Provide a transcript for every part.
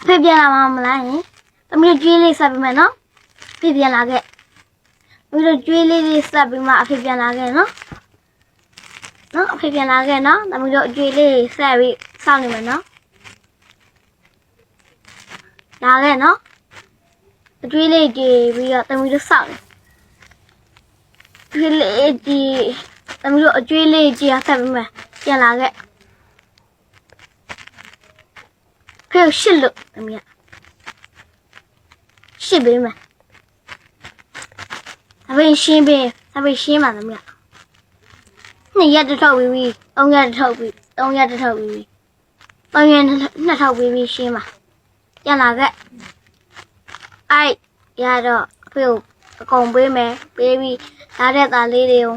ဖေပြန်လာမှာမလားယင်သမီးတို့ကျွေးလေးဆက်ပြီးမယ်နော်ဖေပြန်လာခဲ့သမီးတို့ကျွေးလေးဆက်ပြီးမှအဖေပြန်လာခဲ့နော်အဖေပြန်လာခဲ့နော်သမီးတို့ကျွေးလေးဆက်ပြီးစောင့်နေမယ်နော်လာခဲ့နော်အကျွေးလေးကြည့်ပြီးတော့သမီးတို့စောင့်နေကျွေးလေးကြည့်သမီးတို့အကျွေးလေးကြည့်ဆက်ပြီးမယ်ပြန်လာခဲ့ဖေရှစ်လို့သမီးရှစ်ပေးမယ်အဖေရှင်းပေးအဖေရှင်းပါသမီးနှစ်ရက်တစ်ထောက်ပြီးပြီသုံးရက်တစ်ထောက်ပြီးသုံးရက်တစ်ထောက်ပြီးပြီသုံးရက်နှစ်ထောက်ပြီးပြီရှင်းပါပြန်လာခဲ့အဲ့ရတော့အဖေကိုအကုန်ပေးမယ်ပေးပြီးလာတဲ့သားလေးတွေကို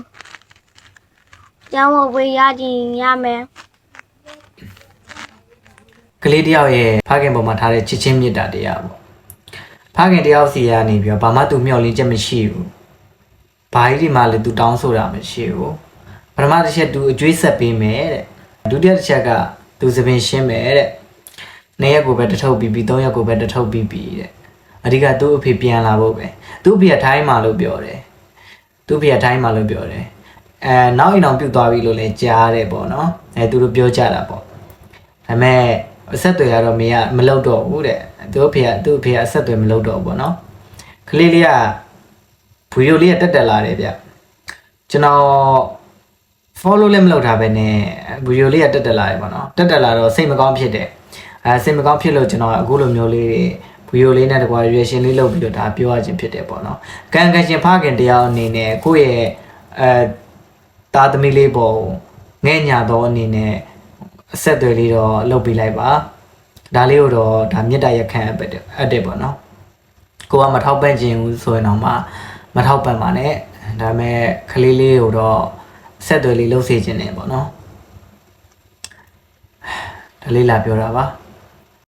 ကျောင်းဝေးရကြည့်ရမယ်ကလေးတယောက်ရဲ့ဖခင်ပေါ်မှာထားတဲ့ချစ်ချင်းမေတ္တာတရားပေါ့ဖခင်တယောက်စီကနေပြီးတော့ဘာမှသူမျှော်လင့်ချက်မရှိဘူးဘာကြီးဒီမှာလည်းသူတောင်းဆိုတာမရှိဘူးပထမတစ်ချက်သူအကျွေးဆက်ပေးမယ်တဲ့ဒုတိယတစ်ချက်ကသူသပင်ရှင်းမယ်တဲ့နှစ်ရက်ကိုပဲတထုပ်ပြီးပြီးသုံးရက်ကိုပဲတထုပ်ပြီးပြီးတဲ့အဓိကသူ့အဖေပြန်လာဖို့ပဲသူ့အဖေကထိုင်းမှာလို့ပြောတယ်သူ့အဖေကထိုင်းမှာလို့ပြောတယ်နောက်အိမ်အောင်ပြုတ်သွားပြီလို့လည်းကြားတယ်ပေါ့နော်သူတို့ပြောကြတာပေါ့ဒါပေမဲ့အဆက်တွေကတော့မေကမလုပ်တော့ဘူးတဲ့သူ့အဖေကအဆက်တွေမလုပ်တော့ဘူးပေါ့နော်ကလေးလေးကဗီဒီယိုလေးကတက်လာတယ်ဗျကျွန်တော် follow လည်းမလုပ်တာပဲနဲ့ဗီဒီယိုလေးကတက်လာတယ်ပေါ့နော်တက်လာတော့စိတ်မကောင်းဖြစ်တယ်စိတ်မကောင်းဖြစ်လို့ကျွန်တော်အခုလိုမျိုးလေးဗီဒီယိုလေးနဲ့တကွာ reaction လေးလုပ်ပြီးတော့ဒါပြောရခြင်းဖြစ်တယ်ပေါ့နော်ကံရှင်ဖခင်တရားအနေနဲ့ကိုယ့်ရဲ့သားသမီးလေးပေါ်ငဲ့ညာသောအနေနဲ့အဆက်တွေလေးတော့လုပ်ပေးလိုက်ပါဒါလေးကိုတော့ဒါမေတ္တာရက်ခံအပ်တယ်ပေါ့နော်ကိုကမထောက်ပံ့ခြင်းဘူးဆိုရင်တော့မထောက်ပံ့ပါနဲ့ဒါပေမဲ့ကလေးလေးကိုတော့ဆက်သွယ်လေးလှုပ်စေခြင်းနဲ့ပေါ့နော်ဒါလေးလာပြောတာပါ